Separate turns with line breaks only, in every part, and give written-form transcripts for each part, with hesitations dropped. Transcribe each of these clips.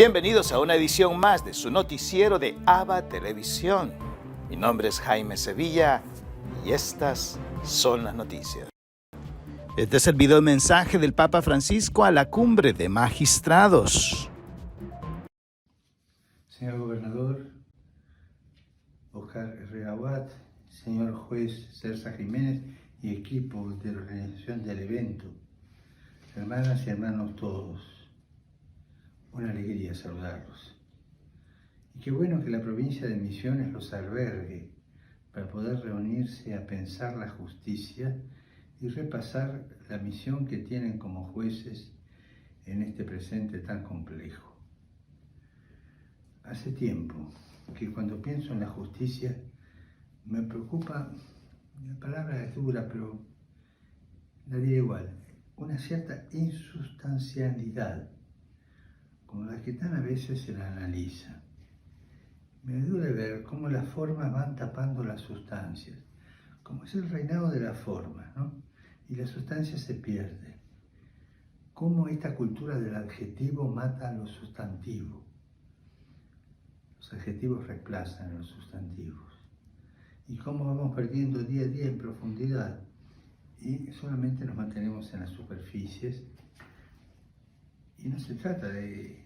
Bienvenidos a una edición más de su noticiero de ABA Televisión. Mi nombre es Jaime Sevilla y estas son las noticias. Este es el video mensaje del Papa Francisco a la cumbre de magistrados.
Señor gobernador Oscar Herrera, señor juez Celsa Jiménez y equipo de la organización del evento, hermanas y hermanos todos, una alegría saludarlos. Y qué bueno que la provincia de Misiones los albergue para poder reunirse a pensar la justicia y repasar la misión que tienen como jueces en este presente tan complejo. Hace tiempo que cuando pienso en la justicia me preocupa, la palabra es dura, pero la diré igual, una cierta insustancialidad con la que tan a veces se la analiza. Me duele ver cómo las formas van tapando las sustancias, como es el reinado de la forma, ¿no? Y la sustancia se pierde. Cómo esta cultura del adjetivo mata a los sustantivos. Los adjetivos reemplazan a los sustantivos. Y cómo vamos perdiendo día a día en profundidad y solamente nos mantenemos en las superficies. Y no se trata de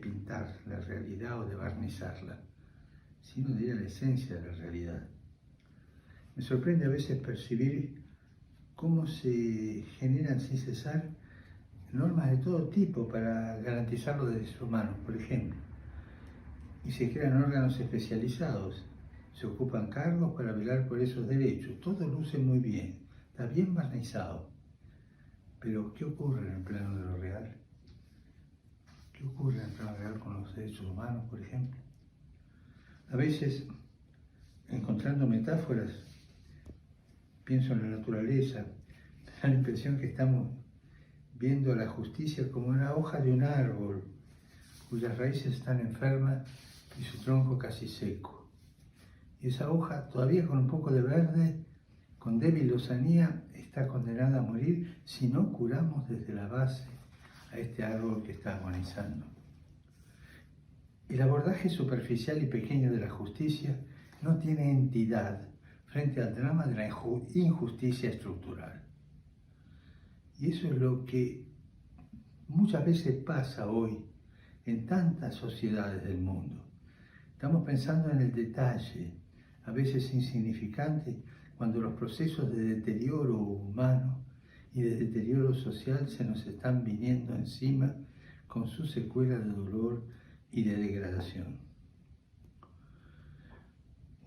pintar la realidad o de barnizarla, sino de ir a la esencia de la realidad. Me sorprende a veces percibir cómo se generan sin cesar normas de todo tipo para garantizar los derechos humanos, por ejemplo. Y se crean órganos especializados, se ocupan cargos para velar por esos derechos. Todo luce muy bien, está bien barnizado. Pero, ¿qué ocurre en el plano de lo real? ¿Qué ocurre en el plano real con los derechos humanos, por ejemplo? A veces, encontrando metáforas, pienso en la naturaleza, me da la impresión que estamos viendo a la justicia como una hoja de un árbol, cuyas raíces están enfermas y su tronco casi seco. Y esa hoja, todavía con un poco de verde, con débil lozanía, está condenada a morir si no curamos desde la base a este árbol que está agonizando. El abordaje superficial y pequeño de la justicia no tiene entidad frente al drama de la injusticia estructural. Y eso es lo que muchas veces pasa hoy en tantas sociedades del mundo. Estamos pensando en el detalle, a veces insignificante, cuando los procesos de deterioro humano y de deterioro social se nos están viniendo encima con sus secuelas de dolor y de degradación.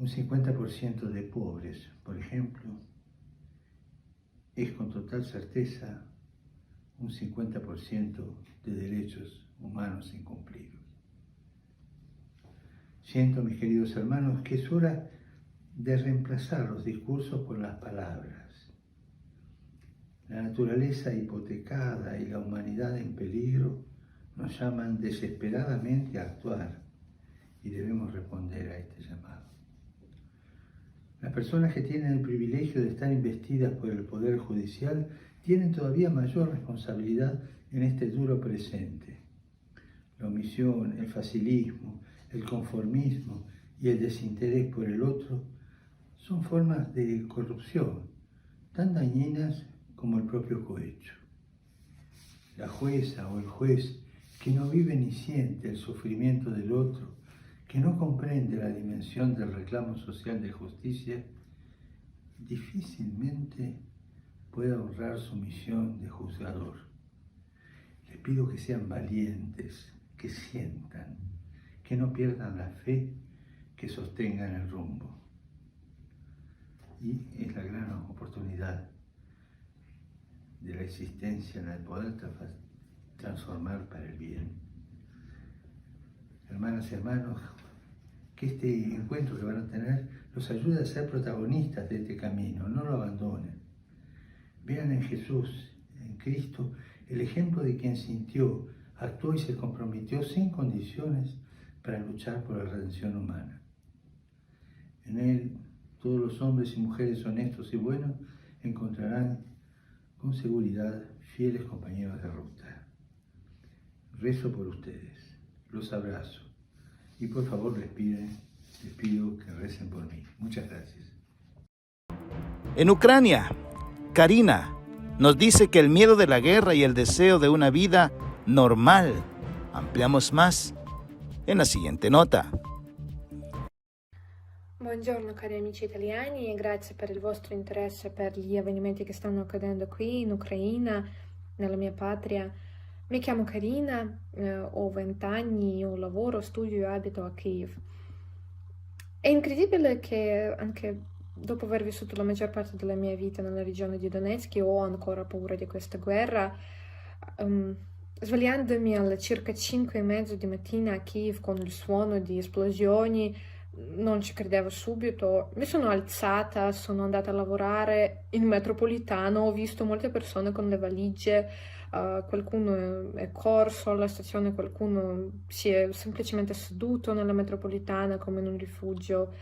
Un 50% de pobres, por ejemplo, es con total certeza un 50% de derechos humanos incumplidos. Siento, mis queridos hermanos, que es hora de reemplazar los discursos por las palabras. La naturaleza hipotecada y la humanidad en peligro nos llaman desesperadamente a actuar y debemos responder a este llamado. Las personas que tienen el privilegio de estar investidas por el Poder Judicial tienen todavía mayor responsabilidad en este duro presente. La omisión, el facilismo, el conformismo y el desinterés por el otro son formas de corrupción tan dañinas como el propio cohecho. La jueza o el juez que no vive ni siente el sufrimiento del otro, que no comprende la dimensión del reclamo social de justicia, difícilmente puede honrar su misión de juzgador. Les pido que sean valientes, que sientan, que no pierdan la fe, que sostengan el rumbo. Y es la gran oportunidad de la existencia en el poder transformar para el bien. Hermanas y hermanos, que este encuentro que van a tener los ayude a ser protagonistas de este camino, no lo abandonen. Vean en Jesús, en Cristo, el ejemplo de quien sintió, actuó y se comprometió sin condiciones para luchar por la redención humana. En Él, todos los hombres y mujeres honestos y buenos encontrarán con seguridad fieles compañeros de ruta. Rezo por ustedes. los abrazo. Y por favor les pido que recen por mí. Muchas gracias.
En Ucrania, Karina nos dice que el miedo de la guerra y el deseo de una vida normal. Ampliamos más en la siguiente nota.
Buongiorno cari amici italiani e grazie per il vostro interesse per gli avvenimenti che stanno accadendo qui in Ucraina, nella mia patria. Mi chiamo Karina, ho 20 anni, ho lavoro, studio e abito a Kiev. È incredibile che anche dopo aver vissuto la maggior parte della mia vita nella regione di Donetsk, ho ancora paura di questa guerra. Svegliandomi alle circa 5:30 di mattina a Kiev con il suono di esplosioni, non ci credevo subito. Mi sono alzata, sono andata a lavorare in metropolitana, ho visto molte persone con le valigie, qualcuno è corso alla stazione, qualcuno si è semplicemente seduto nella metropolitana come in un rifugio.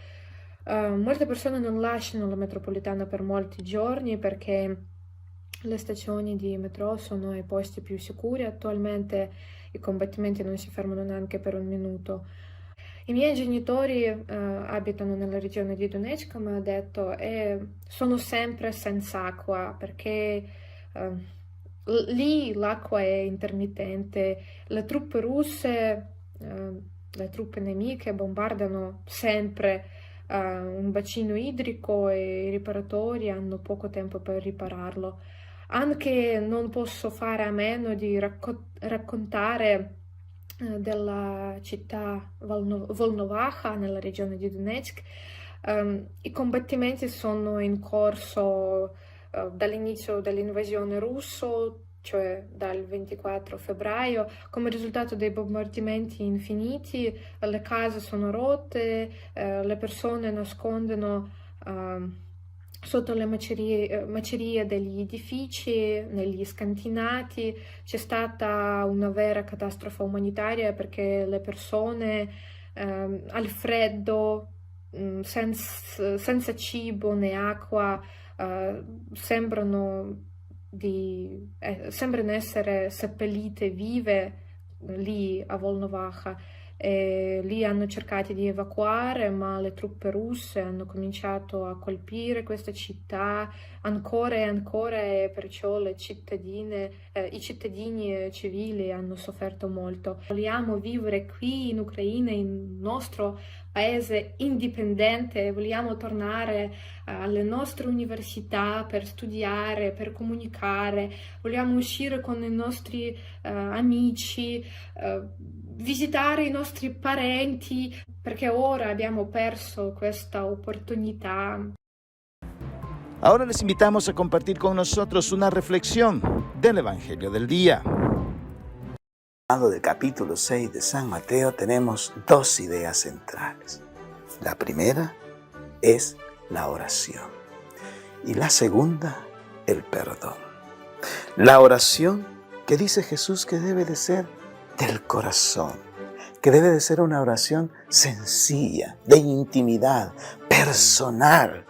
Molte persone non lasciano la metropolitana per molti giorni perché le stazioni di metro sono i posti più sicuri. Attualmente i combattimenti non si fermano neanche per un minuto. I miei genitori abitano nella regione di Donetsk, come ho detto, e sono sempre senza acqua perché lì l'acqua è intermittente. Le truppe russe, le truppe nemiche bombardano sempre un bacino idrico e i riparatori hanno poco tempo per ripararlo. Anche non posso fare a meno di raccontare della città Volnovakha nella regione di Donetsk. I combattimenti sono in corso dall'inizio dell'invasione russa, cioè dal 24 febbraio. Come risultato dei bombardamenti infiniti, le case sono rotte, le persone nascondono sotto le macerie degli edifici, negli scantinati. C'è stata una vera catastrofe umanitaria perché le persone al freddo, senza cibo né acqua, sembrano essere seppellite vive lì a Volnovakha. Lì hanno cercato di evacuare, ma le truppe russe hanno cominciato a colpire questa città ancora e ancora, e perciò i cittadini civili hanno sofferto molto. Vogliamo vivere qui in Ucraina, in nostro paese indipendente, vogliamo tornare alle nostre università per studiare, per comunicare, vogliamo uscire con i nostri amici, visitare i nostri parenti, perché ora abbiamo perso questa opportunità.
Ahora les invitamos a compartir con nosotros una reflexión del Evangelio del día.
Del capítulo 6 de San Mateo tenemos dos ideas centrales. La primera es la oración y la segunda, el perdón. La oración que dice Jesús que debe de ser del corazón, que debe de ser una oración sencilla, de intimidad, personal,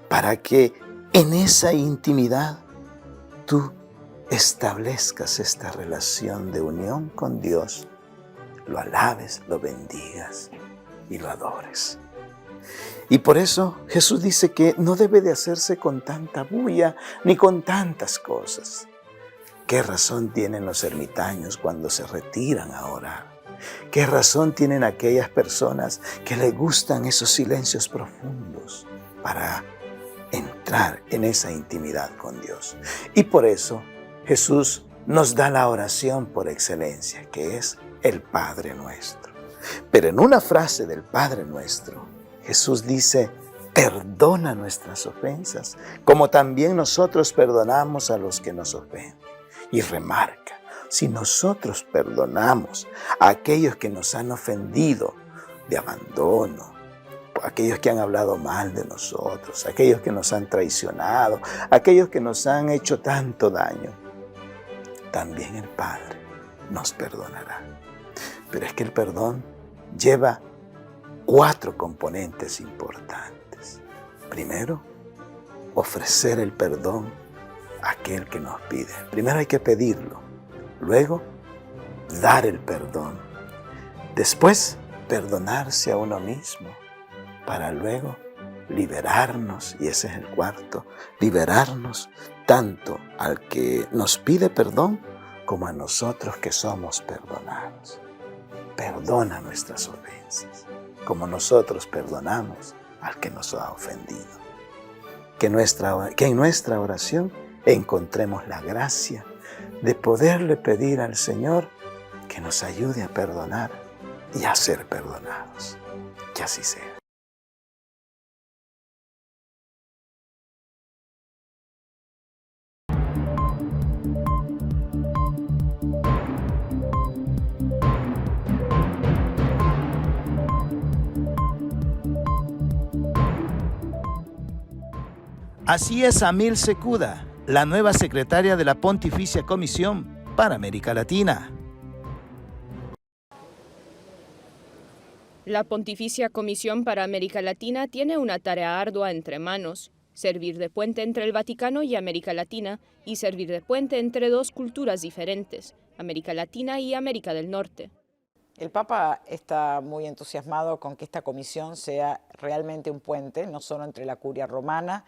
para que en esa intimidad tú establezcas esta relación de unión con Dios, lo alabes, lo bendigas y lo adores. Y por eso Jesús dice que no debe de hacerse con tanta bulla ni con tantas cosas. ¿Qué razón tienen los ermitaños cuando se retiran a orar? ¿Qué razón tienen aquellas personas que les gustan esos silencios profundos para entrar en esa intimidad con Dios? Y por eso Jesús nos da la oración por excelencia, que es el Padre Nuestro. Pero en una frase del Padre Nuestro, Jesús dice: perdona nuestras ofensas, como también nosotros perdonamos a los que nos ofenden. Y remarca, si nosotros perdonamos a aquellos que nos han ofendido de abandono, aquellos que han hablado mal de nosotros, aquellos que nos han traicionado, aquellos que nos han hecho tanto daño, también el Padre nos perdonará. Pero es que el perdón lleva 4 componentes importantes. Primero, ofrecer el perdón a aquel que nos pide. Primero hay que pedirlo, luego dar el perdón Después, perdonarse a uno mismo para luego liberarnos, y ese es el cuarto, liberarnos tanto al que nos pide perdón como a nosotros que somos perdonados. Perdona nuestras ofensas, como nosotros perdonamos al que nos ha ofendido. Que en nuestra oración encontremos la gracia de poderle pedir al Señor que nos ayude a perdonar y a ser perdonados. Que así sea.
Así es Amil Secuda, la nueva secretaria de la Pontificia Comisión para América Latina.
La Pontificia Comisión para América Latina tiene una tarea ardua entre manos: servir de puente entre el Vaticano y América Latina, y servir de puente entre dos culturas diferentes, América Latina y América del Norte.
El Papa está muy entusiasmado con que esta comisión sea realmente un puente, no solo entre la Curia Romana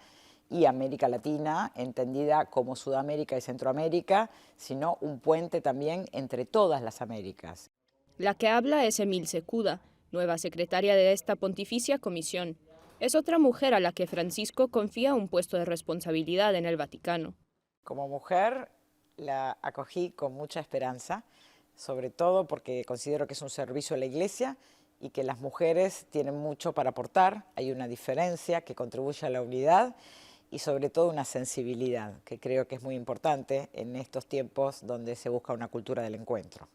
y América Latina, entendida como Sudamérica y Centroamérica, sino un puente también entre todas las Américas.
La que habla es Amil Secuda, nueva secretaria de esta Pontificia Comisión. Es otra mujer a la que Francisco confía un puesto de responsabilidad en el Vaticano.
Como mujer la acogí con mucha esperanza, sobre todo porque considero que es un servicio a la Iglesia y que las mujeres tienen mucho para aportar. Hay una diferencia que contribuye a la unidad y sobre todo una sensibilidad que creo que es muy importante en estos tiempos donde se busca una cultura del encuentro.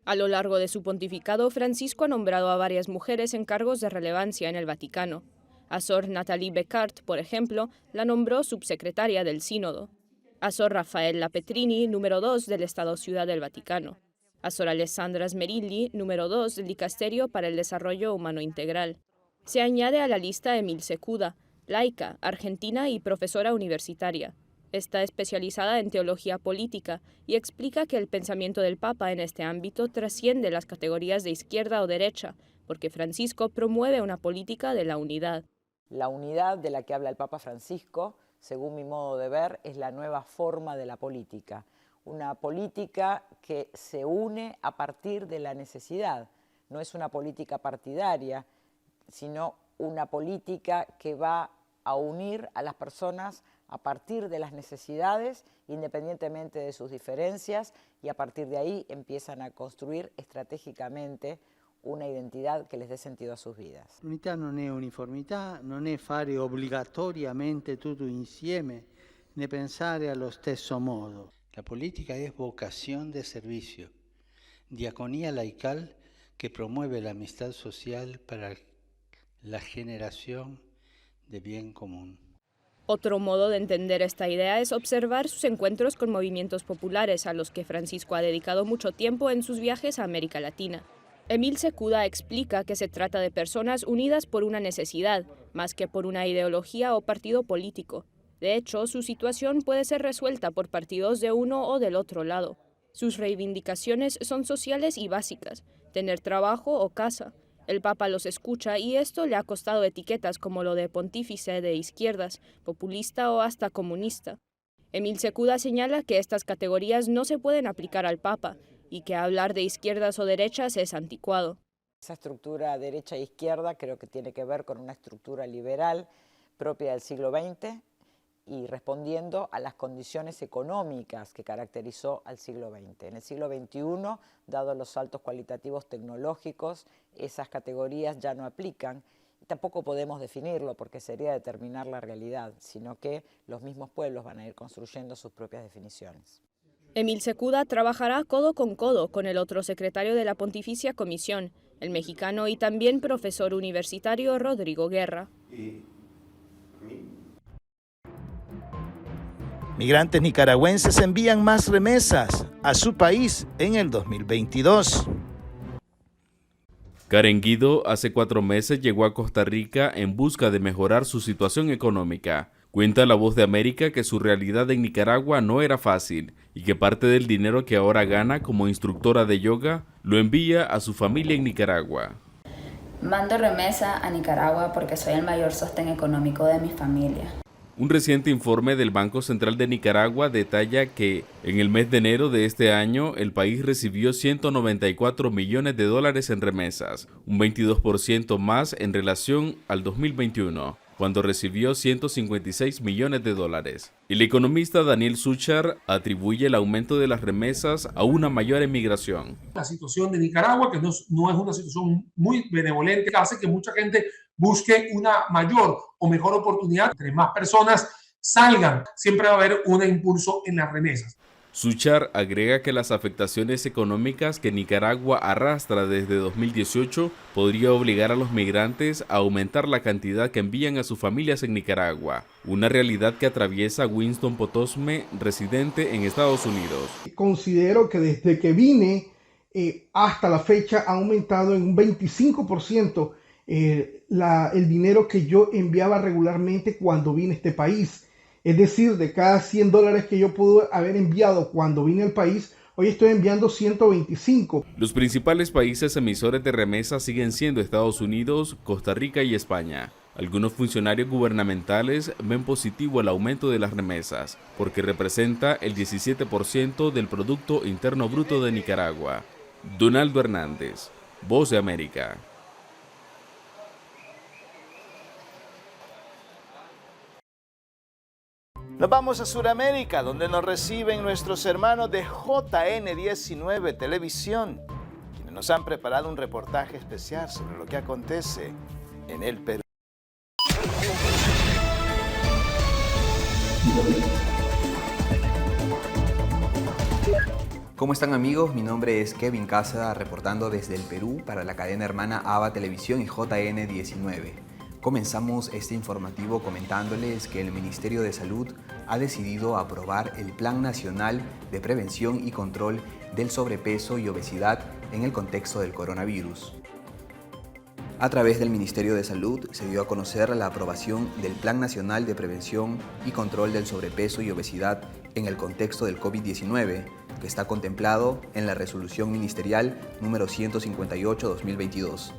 A lo largo de su pontificado, Francisco ha nombrado a varias mujeres en cargos de relevancia en el Vaticano. A Sor Nathalie Becart, por ejemplo, la nombró subsecretaria del Sínodo. A Sor Raffaella Petrini, número 2 del Estado-Ciudad del Vaticano. A Sor Alessandra Smerilli, número 2 del Dicasterio para el Desarrollo Humano Integral. Se añade a la lista Amil Secuda, laica, argentina y profesora universitaria. Está especializada en teología política y explica que el pensamiento del Papa en este ámbito trasciende las categorías de izquierda o derecha, porque Francisco promueve una política de la unidad.
La unidad de la que habla el Papa Francisco, según mi modo de ver, es la nueva forma de la política. Una política que se une a partir de la necesidad. No es una política partidaria, sino una política que va a unir a las personas a partir de las necesidades, independientemente de sus diferencias, y a partir de ahí empiezan a construir estratégicamente una identidad che les dé sentido a sus vidas.
L'unità non è uniformità, non è fare obbligatoriamente tutto insieme, né pensare allo stesso modo. La política es vocación de servicio, diaconía laical que promueve la amistad social para la generación de bien común.
Otro modo de entender esta idea es observar sus encuentros con movimientos populares a los que Francisco ha dedicado mucho tiempo en sus viajes a América Latina. Amil Secuda explica que se trata de personas unidas por una necesidad, más que por una ideología o partido político. De hecho, su situación puede ser resuelta por partidos de uno o del otro lado. Sus reivindicaciones son sociales y básicas: tener trabajo o casa. El Papa los escucha y esto le ha costado etiquetas como lo de pontífice de izquierdas, populista o hasta comunista. Amil Secuda señala que estas categorías no se pueden aplicar al Papa y que hablar de izquierdas o derechas es anticuado.
Esa estructura derecha e izquierda creo que tiene que ver con una estructura liberal propia del siglo XX y respondiendo a las condiciones económicas que caracterizó al siglo XX. En el siglo XXI, dados los saltos cualitativos tecnológicos, esas categorías ya no aplican y tampoco podemos definirlo porque sería determinar la realidad, sino que los mismos pueblos van a ir construyendo sus propias definiciones.
Amil Secuda trabajará codo con el otro secretario de la Pontificia Comisión, el mexicano y también profesor universitario Rodrigo Guerra.
Migrantes nicaragüenses envían más remesas a su país en el 2022.
Karen Guido hace 4 meses llegó a Costa Rica en busca de mejorar su situación económica, Cuenta La Voz de América que su realidad en Nicaragua no era fácil y que parte del dinero que ahora gana como instructora de yoga lo envía a su familia en Nicaragua.
Mando remesa a Nicaragua porque soy el mayor sostén económico de mi familia.
Un reciente informe del Banco Central de Nicaragua detalla que en el mes de enero de este año el país recibió $194 millones en remesas, un 22% más en relación al 2021. Cuando recibió $156 millones. El economista Daniel Suchar atribuye el aumento de las remesas a una mayor emigración.
La situación de Nicaragua, que no es una situación muy benevolente, hace que mucha gente busque una mayor o mejor oportunidad. Entre más personas salgan, siempre va a haber un impulso en las remesas.
Suchar agrega que las afectaciones económicas que Nicaragua arrastra desde 2018 podría obligar a los migrantes a aumentar la cantidad que envían a sus familias en Nicaragua, una realidad que atraviesa Winston Potosme, residente en Estados Unidos.
Considero que desde que vine hasta la fecha ha aumentado en un 25% el dinero que yo enviaba regularmente cuando vine a este país. Es decir, de cada $100 que yo pude haber enviado cuando vine al país, hoy estoy enviando 125.
Los principales países emisores de remesas siguen siendo Estados Unidos, Costa Rica y España. Algunos funcionarios gubernamentales ven positivo el aumento de las remesas, porque representa el 17% del Producto Interno Bruto de Nicaragua. Donaldo Hernández, Voz de América.
Nos vamos a Sudamérica, donde nos reciben nuestros hermanos de JN19 Televisión, quienes nos han preparado un reportaje especial sobre lo que acontece en el Perú.
¿Cómo están, amigos? Mi nombre es Kevin Casada, reportando desde el Perú para la cadena hermana ABA Televisión y JN19. Comenzamos este informativo comentándoles que el Ministerio de Salud ha decidido aprobar el Plan Nacional de Prevención y Control del Sobrepeso y Obesidad en el contexto del coronavirus. A través del Ministerio de Salud se dio a conocer la aprobación del Plan Nacional de Prevención y Control del Sobrepeso y Obesidad en el contexto del COVID-19, que está contemplado en la Resolución Ministerial número 158/2022.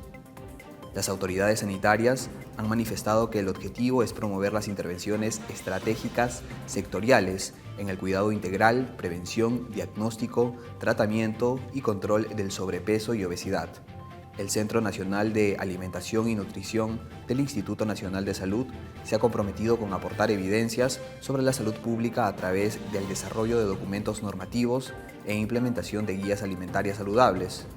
Las autoridades sanitarias han manifestado que el objetivo es promover las intervenciones estratégicas sectoriales en el cuidado integral, prevención, diagnóstico, tratamiento y control del sobrepeso y obesidad. El Centro Nacional de Alimentación y Nutrición del Instituto Nacional de Salud se ha comprometido con aportar evidencias sobre la salud pública a través del desarrollo de documentos normativos e implementación de guías alimentarias saludables.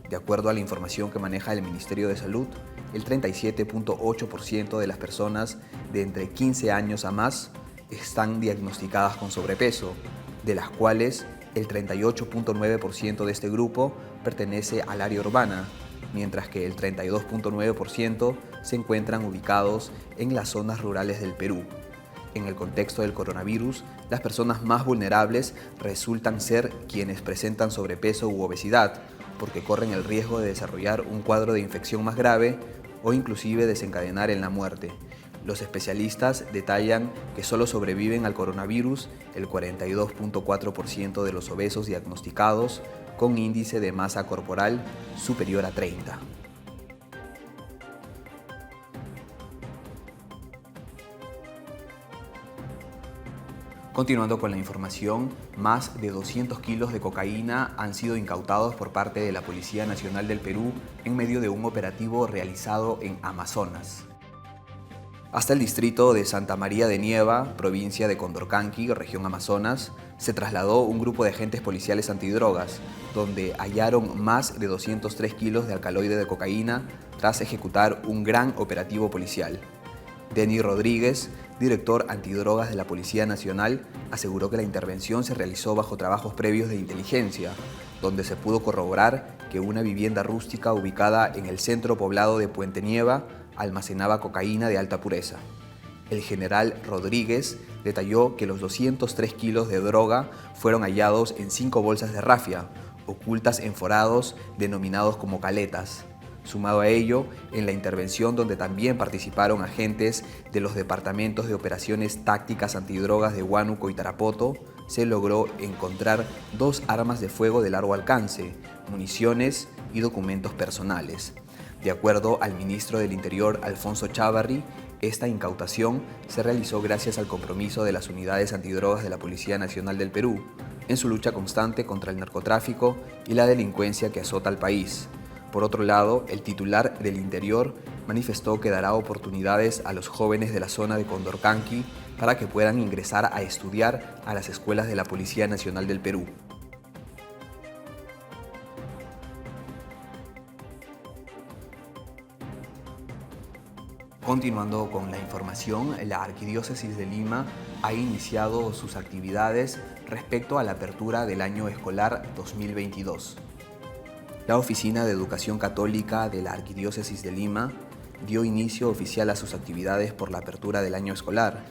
De acuerdo a la información que maneja el Ministerio de Salud, el 37.8% de las personas de entre 15 años a más están diagnosticadas con sobrepeso, de las cuales el 38.9% de este grupo pertenece al área urbana, mientras que el 32.9% se encuentran ubicados en las zonas rurales del Perú. En el contexto del coronavirus, las personas más vulnerables resultan ser quienes presentan sobrepeso u obesidad, porque corren el riesgo de desarrollar un cuadro de infección más grave o inclusive desencadenar en la muerte. Los especialistas detallan que solo sobreviven al coronavirus el 42.4% de los obesos diagnosticados con índice de masa corporal superior a 30. Continuando con la información, más de 200 kilos de cocaína han sido incautados por parte de la Policía Nacional del Perú en medio de un operativo realizado en Amazonas. Hasta el distrito de Santa María de Nieva, provincia de Condorcanqui, región Amazonas, se trasladó un grupo de agentes policiales antidrogas, donde hallaron más de 203 kilos de alcaloide de cocaína tras ejecutar un gran operativo policial. Denny Rodríguez, director antidrogas de la Policía Nacional, aseguró que la intervención se realizó bajo trabajos previos de inteligencia, donde se pudo corroborar que una vivienda rústica ubicada en el centro poblado de Puente Nieva almacenaba cocaína de alta pureza. El general Rodríguez detalló que los 203 kilos de droga fueron hallados en 5 bolsas de rafia, ocultas en forados denominados como caletas. Sumado a ello, en la intervención donde también participaron agentes de los departamentos de operaciones tácticas antidrogas de Huánuco y Tarapoto, se logró encontrar 2 armas de fuego de largo alcance, municiones y documentos personales. De acuerdo al ministro del Interior, Alfonso Chávarri, esta incautación se realizó gracias al compromiso de las unidades antidrogas de la Policía Nacional del Perú en su lucha constante contra el narcotráfico y la delincuencia que azota al país. Por otro lado, el titular del Interior manifestó que dará oportunidades a los jóvenes de la zona de Condorcanqui para que puedan ingresar a estudiar a las escuelas de la Policía Nacional del Perú. Continuando con la información, la Arquidiócesis de Lima ha iniciado sus actividades respecto a la apertura del año escolar 2022. La Oficina de Educación Católica de la Arquidiócesis de Lima dio inicio oficial a sus actividades por la apertura del año escolar.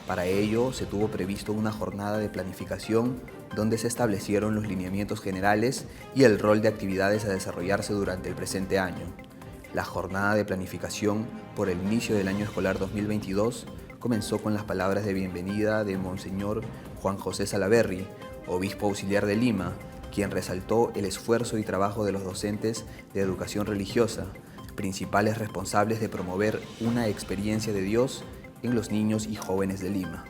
Para ello, se tuvo previsto una jornada de planificación donde se establecieron los lineamientos generales y el rol de actividades a desarrollarse durante el presente año. La jornada de planificación por el inicio del año escolar 2022 comenzó con las palabras de bienvenida de Monseñor Juan José Salaverry, obispo auxiliar de Lima, quien resaltó el esfuerzo y trabajo de los docentes de educación religiosa, principales responsables de promover una experiencia de Dios en los niños y jóvenes de Lima.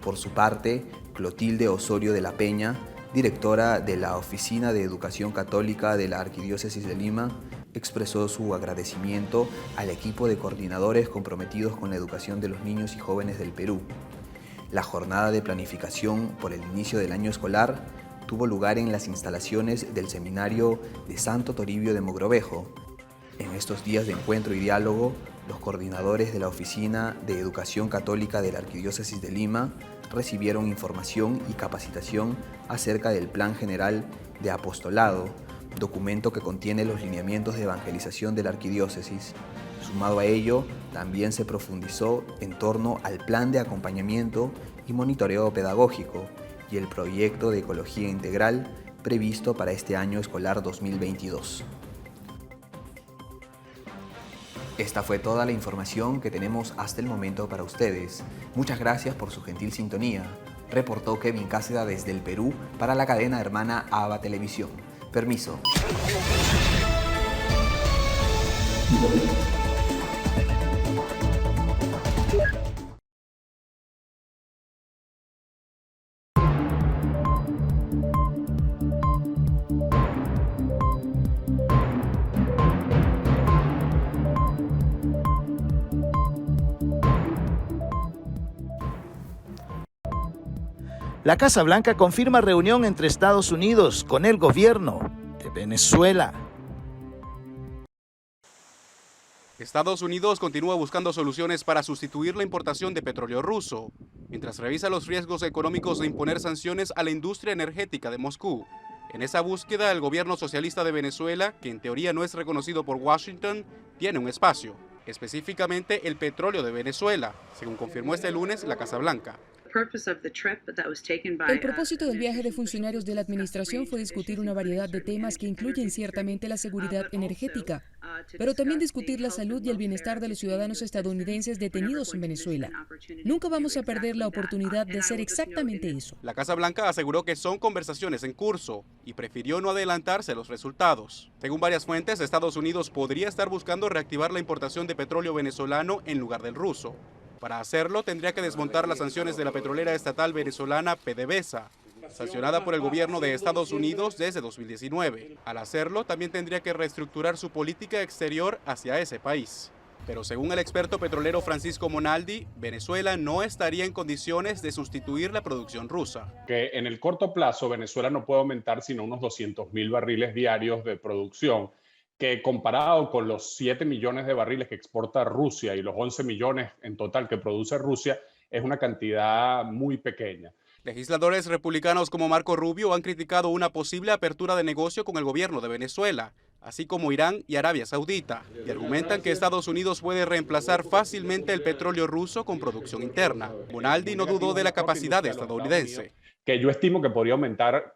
Por su parte, Clotilde Osorio de la Peña, directora de la Oficina de Educación Católica de la Arquidiócesis de Lima, expresó su agradecimiento al equipo de coordinadores comprometidos con la educación de los niños y jóvenes del Perú. La jornada de planificación por el inicio del año escolar tuvo lugar en las instalaciones del Seminario de Santo Toribio de Mogrovejo. En estos días de encuentro y diálogo, los coordinadores de la Oficina de Educación Católica de la Arquidiócesis de Lima recibieron información y capacitación acerca del Plan General de Apostolado, documento que contiene los lineamientos de evangelización de la Arquidiócesis. Sumado a ello, también se profundizó en torno al plan de acompañamiento y monitoreo pedagógico y el proyecto de ecología integral previsto para este año escolar 2022. Esta fue toda la información que tenemos hasta el momento para ustedes. Muchas gracias por su gentil sintonía. Reportó Kevin Cáceda desde el Perú para la cadena hermana ABA Televisión. Permiso.
La Casa Blanca confirma reunión entre Estados Unidos con el gobierno de Venezuela.
Estados Unidos continúa buscando soluciones para sustituir la importación de petróleo ruso, mientras revisa los riesgos económicos de imponer sanciones a la industria energética de Moscú. En esa búsqueda, el gobierno socialista de Venezuela, que en teoría no es reconocido por Washington, tiene un espacio, específicamente el petróleo de Venezuela, según confirmó este lunes la Casa Blanca.
El propósito del viaje de funcionarios de la administración fue discutir una variedad de temas que incluyen ciertamente la seguridad energética, pero también discutir la salud y el bienestar de los ciudadanos estadounidenses detenidos en Venezuela. Nunca vamos a perder la oportunidad de hacer exactamente eso.
La Casa Blanca aseguró que son conversaciones en curso y prefirió no adelantarse a los resultados. Según varias fuentes, Estados Unidos podría estar buscando reactivar la importación de petróleo venezolano en lugar del ruso. Para hacerlo, tendría que desmontar las sanciones de la petrolera estatal venezolana PDVSA, sancionada por el gobierno de Estados Unidos desde 2019. Al hacerlo, también tendría que reestructurar su política exterior hacia ese país. Pero según el experto petrolero Francisco Monaldi, Venezuela no estaría en condiciones de sustituir la producción rusa.
Que en el corto plazo Venezuela no puede aumentar sino unos 200.000 barriles diarios de producción, que comparado con los 7 millones de barriles que exporta Rusia y los 11 millones en total que produce Rusia, es una cantidad muy pequeña.
Legisladores republicanos como Marco Rubio han criticado una posible apertura de negocio con el gobierno de Venezuela, así como Irán y Arabia Saudita, y argumentan que Estados Unidos puede reemplazar fácilmente el petróleo ruso con producción interna. Monaldi no dudó de la capacidad estadounidense,
que yo estimo que podría aumentar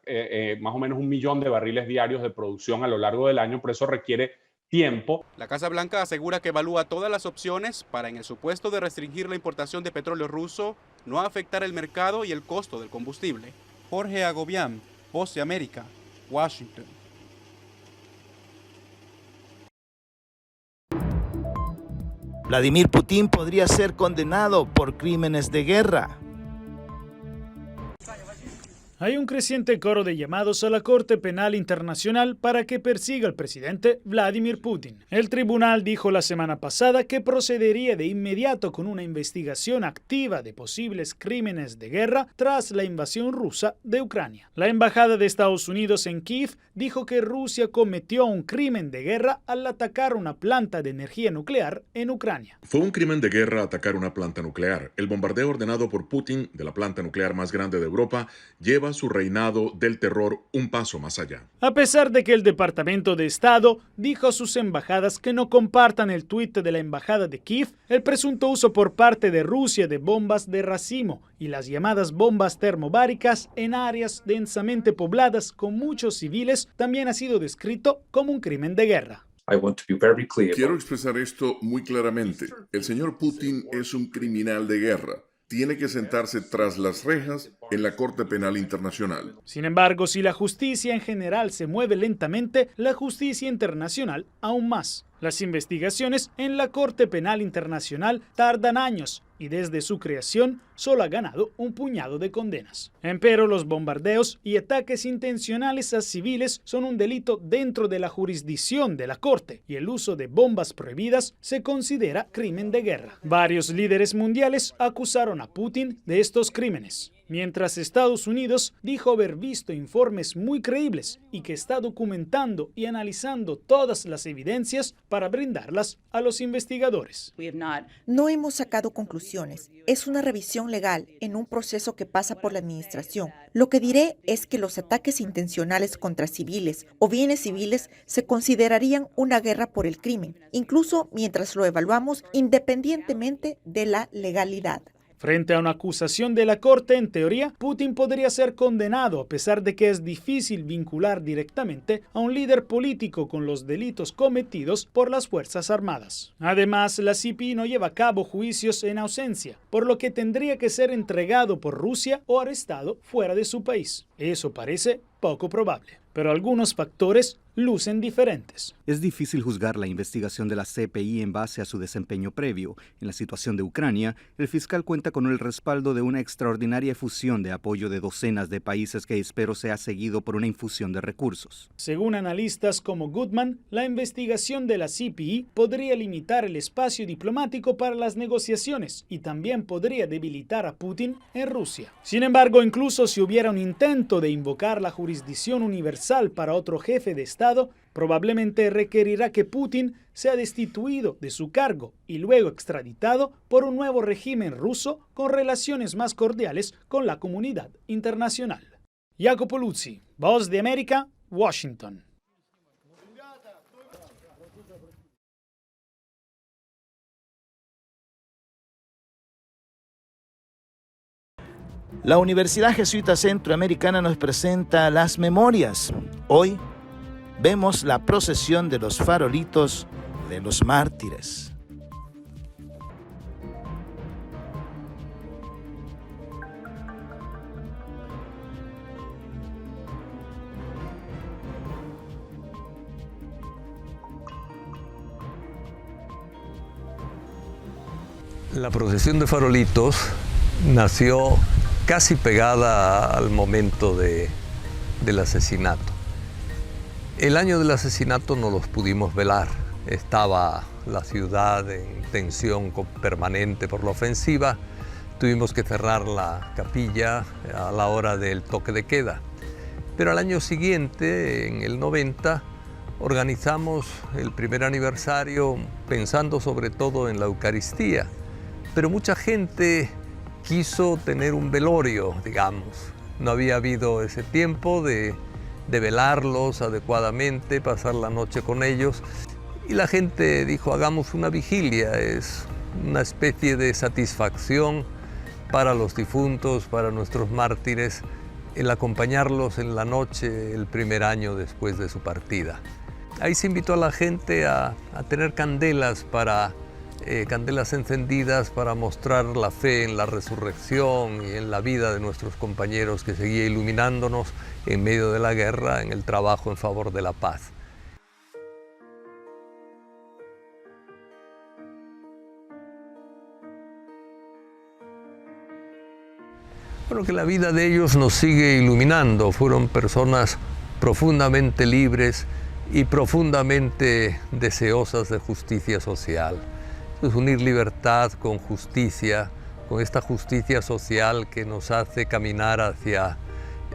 más o menos 1 millón de barriles diarios de producción a lo largo del año, pero eso requiere tiempo.
La Casa Blanca asegura que evalúa todas las opciones para, en el supuesto de restringir la importación de petróleo ruso, no afectar el mercado y el costo del combustible. Jorge Agobián, Voz de América, Washington.
Vladimir Putin podría ser condenado por crímenes de guerra.
Hay un creciente coro de llamados a la Corte Penal Internacional para que persiga al presidente Vladimir Putin. El tribunal dijo la semana pasada que procedería de inmediato con una investigación activa de posibles crímenes de guerra tras la invasión rusa de Ucrania. La embajada de Estados Unidos en Kiev dijo que Rusia cometió un crimen de guerra al atacar una planta de energía nuclear en Ucrania.
Fue un crimen de guerra atacar una planta nuclear. El bombardeo ordenado por Putin de la planta nuclear más grande de Europa lleva su reinado del terror un paso más allá.
A pesar de que el Departamento de Estado dijo a sus embajadas que no compartan el tuit de la embajada de Kiev, el presunto uso por parte de Rusia de bombas de racimo y las llamadas bombas termobáricas en áreas densamente pobladas con muchos civiles también ha sido descrito como un crimen de guerra.
Quiero expresar esto muy claramente. El señor Putin es un criminal de guerra. Tiene que sentarse tras las rejas en la Corte Penal Internacional.
Sin embargo, si la justicia en general se mueve lentamente, la justicia internacional aún más. Las investigaciones en la Corte Penal Internacional tardan años y desde su creación solo ha ganado un puñado de condenas. Empero los bombardeos y ataques intencionales a civiles son un delito dentro de la jurisdicción de la Corte y el uso de bombas prohibidas se considera crimen de guerra. Varios líderes mundiales acusaron a Putin de estos crímenes, mientras Estados Unidos dijo haber visto informes muy creíbles y que está documentando y analizando todas las evidencias para brindarlas a los investigadores.
No hemos sacado conclusiones. Es una revisión legal en un proceso que pasa por la administración. Lo que diré es que los ataques intencionales contra civiles o bienes civiles se considerarían una guerra por el crimen, incluso mientras lo evaluamos independientemente de la legalidad.
Frente a una acusación de la Corte, en teoría, Putin podría ser condenado a pesar de que es difícil vincular directamente a un líder político con los delitos cometidos por las Fuerzas Armadas. Además, la CPI no lleva a cabo juicios en ausencia, por lo que tendría que ser entregado por Rusia o arrestado fuera de su país. Eso parece poco probable, pero algunos factores lucen diferentes.
Es difícil juzgar la investigación de la CPI en base a su desempeño previo. En la situación de Ucrania, el fiscal cuenta con el respaldo de una extraordinaria efusión de apoyo de docenas de países que espero sea seguido por una infusión de recursos.
Según analistas como Goodman, la investigación de la CPI podría limitar el espacio diplomático para las negociaciones y también podría debilitar a Putin en Rusia. Sin embargo, incluso si hubiera un intento de invocar la jurisdicción universal para otro jefe de Estado, probablemente requerirá que Putin sea destituido de su cargo y luego extraditado por un nuevo régimen ruso con relaciones más cordiales con la comunidad internacional. Jacopo Luzzi, Voz de América, Washington.
La Universidad Jesuita Centroamericana nos presenta las memorias. Hoy vemos la procesión de los farolitos de los mártires.
La procesión de farolitos nació casi pegada al momento del asesinato. El año del asesinato no los pudimos velar. Estaba la ciudad en tensión permanente por la ofensiva. Tuvimos que cerrar la capilla a la hora del toque de queda. Pero al año siguiente, en el 90, organizamos el primer aniversario pensando sobre todo en la Eucaristía. Pero mucha gente quiso tener un velorio, digamos. No había habido ese tiempo de velarlos adecuadamente, pasar la noche con ellos. Y la gente dijo, hagamos una vigilia, es una especie de satisfacción para los difuntos, para nuestros mártires, el acompañarlos en la noche el primer año después de su partida. Ahí se invitó a la gente a tener candelas encendidas para mostrar la fe en la resurrección y en la vida de nuestros compañeros que seguía iluminándonos en medio de la guerra, en el trabajo en favor de la paz. Bueno, que la vida de ellos nos sigue iluminando. Fueron personas profundamente libres y profundamente deseosas de justicia social. Es unir libertad con justicia, con esta justicia social que nos hace caminar hacia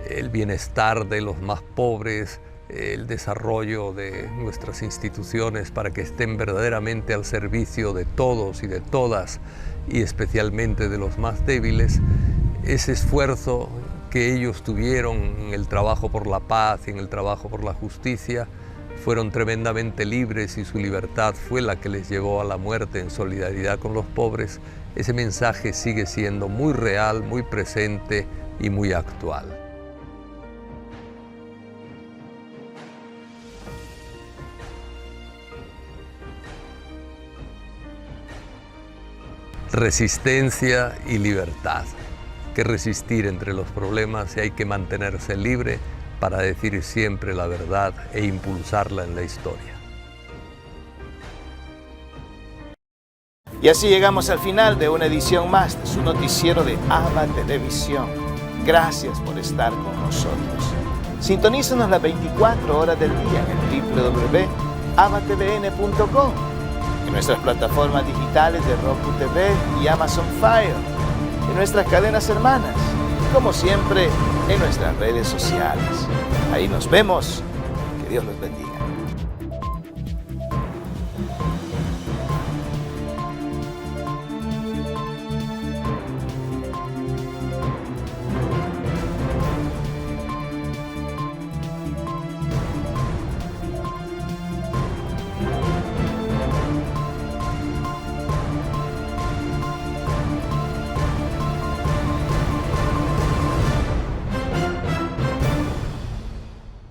el bienestar de los más pobres, el desarrollo de nuestras instituciones para que estén verdaderamente al servicio de todos y de todas, y especialmente de los más débiles. Ese esfuerzo que ellos tuvieron en el trabajo por la paz y en el trabajo por la justicia, fueron tremendamente libres y su libertad fue la que les llevó a la muerte en solidaridad con los pobres. Ese mensaje sigue siendo muy real, muy presente y muy actual. Resistencia y libertad. Que resistir entre los problemas y hay que mantenerse libre para decir siempre la verdad e impulsarla en la historia.
Y así llegamos al final de una edición más de su noticiero de ABA Televisión. Gracias por estar con nosotros. Sintonízanos las 24 horas del día en el www.abatvn.com, en nuestras plataformas digitales de Roku TV y Amazon Fire, en nuestras cadenas hermanas, y como siempre, en nuestras redes sociales. Ahí nos vemos. Que Dios los bendiga.